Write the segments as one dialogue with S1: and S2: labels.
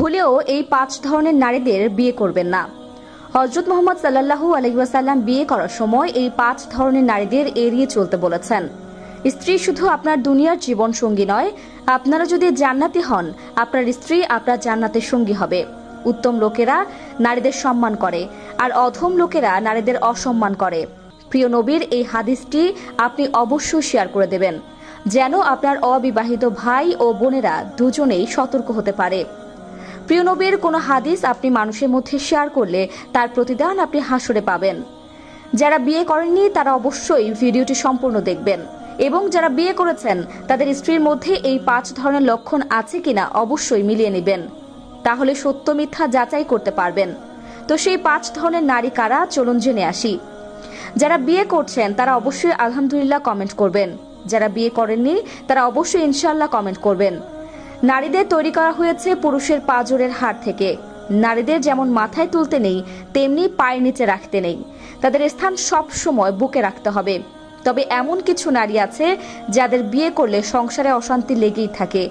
S1: ভুলেও এই 5 ধরনের নারীদের বিয়ে করবেন না। হযরত মুহাম্মদ সাল্লাল্লাহু আলাইহি ওয়াসাল্লাম বিয়ে করার সময় এই 5 ধরনের নারীদের এড়িয়ে চলতে বলেছেন। স্ত্রী শুধু আপনার দুনিয়ার জীবন সঙ্গী নয়, আপনারা যদি জান্নাতি হন, আপনার স্ত্রী আপনার জান্নাতের সঙ্গী হবে। উত্তম লোকেরা নারীদের সম্মান করে, আর অধম লোকেরা নারীদের অসম্মান করে। প্রিয় নবীর এই হাদিসটি আপনি অবশ্যই শেয়ার করে দেবেন, যেন আপনার অবিবাহিত ভাই ও বোনেরা দুজনেই সতর্ক হতে পারে। প্রিয় নবীর কোনো হাদিস আপনি মানুষের মধ্যে শেয়ার করলে তার প্রতিদান আপনি হাসরে পাবেন। যারা বিয়ে করেননি তারা অবশ্যই ভিডিওটি সম্পূর্ণ দেখবেন, এবং যারা বিয়ে করেছেন তাদের স্ত্রীর মধ্যে এই 5 ধরনের লক্ষণ আছে কিনা অবশ্যই মিলিয়ে নেবেন, তাহলে সত্য মিথ্যা যাচাই করতে পারবেন। তো সেই 5 ধরনের নারী কারা, চলুন জেনে আসি। যারা বিয়ে করছেন তারা অবশ্যই আলহামদুলিল্লাহ কমেন্ট করবেন, যারা বিয়ে করেননি তারা অবশ্যই ইনশাআল্লাহ কমেন্ট করবেন। নারীদের তৈরি করা হয়েছে পুরুষের পাঁজরের হাড় থেকে। নারীদের যেমন মাথায় তুলতে নেই, তেমনি পায়ের নিচে রাখতে নেই। তাদের স্থান সব সময় বুকে রাখতে হবে। তবে এমন কিছু নারী আছে যাদের বিয়ে করলে সংসারে অশান্তি লেগেই থাকে,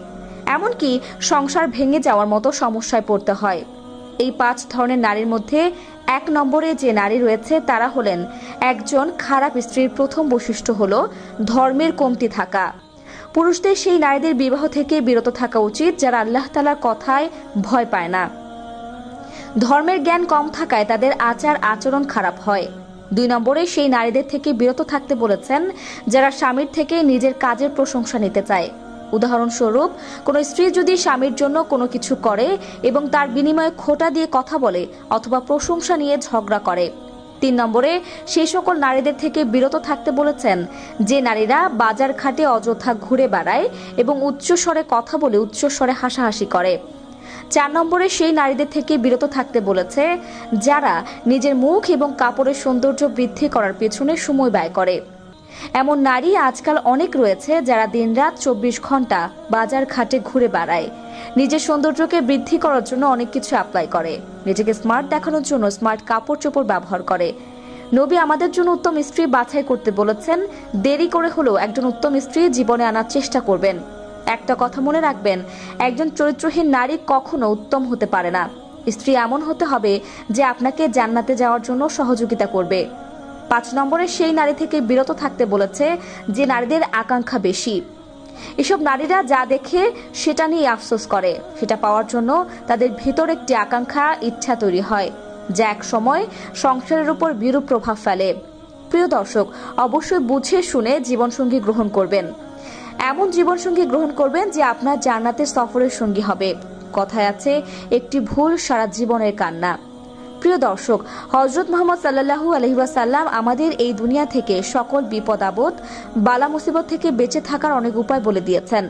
S1: এমনকি সংসার ভেঙে যাওয়ার মতো সমস্যায় পড়তে হয়। এই 5 ধরনের নারীর মধ্যে 1 নম্বরে যে নারী রয়েছে তারা হলেন, একজন খারাপ স্ত্রীর প্রথম বৈশিষ্ট্য হলো ধর্মের কমতি থাকা। পুরুষদের সেই নারীদের বিবাহ থেকে বিরত থাকা উচিত যারা আল্লাহ তাআলার কথায় ভয় পায় না। ধর্মের জ্ঞান কম থাকায় তাদের আচার আচরণ খারাপ হয়। 2 নম্বরে সেই নারীদের থেকে বিরত থাকতে বলেছেন যারা স্বামীর থেকে নিজের কাজের প্রশংসা নিতে চায়। উদাহরণস্বরূপ, কোনো স্ত্রী যদি স্বামীর জন্য কোনো কিছু করে এবং তার বিনিময়ে খোঁটা দিয়ে কথা বলে অথবা প্রশংসা নিয়ে ঝগড়া করে। 3 নম্বরে সেই সকল নারীদের থেকে বিরত থাকতে বলেছেন যে নারীরা বাজার ঘাটে অযথা ঘুরে বেড়ায় এবং উচ্চস্বরে কথা বলে উচ্চস্বরে হাসাহাসি করে। 4 নম্বরে সেই নারীদের থেকে বিরত থাকতে বলেছে যারা নিজের মুখ এবং কাপড়ের সৌন্দর্য বৃদ্ধি করার পেছনে সময় ব্যয় করে। এমন নারী আজকাল অনেক রয়েছে যারা দিনরাত 24 ঘন্টা বাজার ঘাটে ঘুরে বেড়ায়, নিজের সৌন্দর্যকে বৃদ্ধি করার জন্য অনেক কিছু অ্যাপ্লাই করে, নিজেকে স্মার্ট দেখানোর জন্য স্মার্ট কাপড় চোপড় ব্যবহার করে। নবী আমাদের জন্য উত্তম স্ত্রী বাছাই করতে বলেছেন। দেরি করে হলেও একজন উত্তম স্ত্রী জীবনে আনার চেষ্টা করবেন। একটা কথা মনে রাখবেন, একজন চরিত্রহীন নারী কখনো উত্তম হতে পারে না। স্ত্রী এমন হতে হবে যে আপনাকে জান্নাতে যাওয়ার জন্য সহযোগিতা করবে। 5 নম্বরে সেই নারী থেকে বিরত থাকতে বলেছে যে নারীদের আকাঙ্ক্ষা বেশি। এসব নারীরা যা দেখে সেটা নিয়ে আফসোস করে, সেটা পাওয়ার জন্য তাদের ভিতর একটি আকাঙ্ক্ষা, ইচ্ছা তৈরি হয়, যা এক সময় সংসারের উপর বিরূপ প্রভাব ফেলে। প্রিয় দর্শক, অবশ্যই বুঝে শুনে জীবনসঙ্গী গ্রহণ করবেন। এমন জীবনসঙ্গী গ্রহণ করবেন যে আপনার জান্নাতের সফরের সঙ্গী হবে। কথায় আছে, একটি ভুল সারা জীবনের কান্না। প্রিয় দর্শক, হযরত মুহাম্মদ সাল্লাল্লাহু আলাইহি ওয়াসাল্লাম আমাদের এই দুনিয়া থেকে সকল বিপদ আপদ, বালা মুসিবত থেকে বেঁচে থাকার অনেক উপায় বলে দিয়েছেন।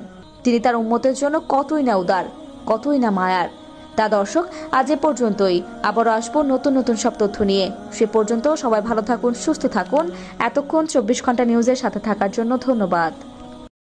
S1: তিনি তার উম্মতের জন্য কতই না উদার, কতই না মায়ার। তা দর্শক, আজ এ পর্যন্তই। আবারও আসবো নতুন নতুন সব তথ্য নিয়ে। সে পর্যন্ত সবাই ভালো থাকুন, সুস্থ থাকুন। এতক্ষণ 24 ঘন্টা নিউজের সাথে থাকার জন্য ধন্যবাদ।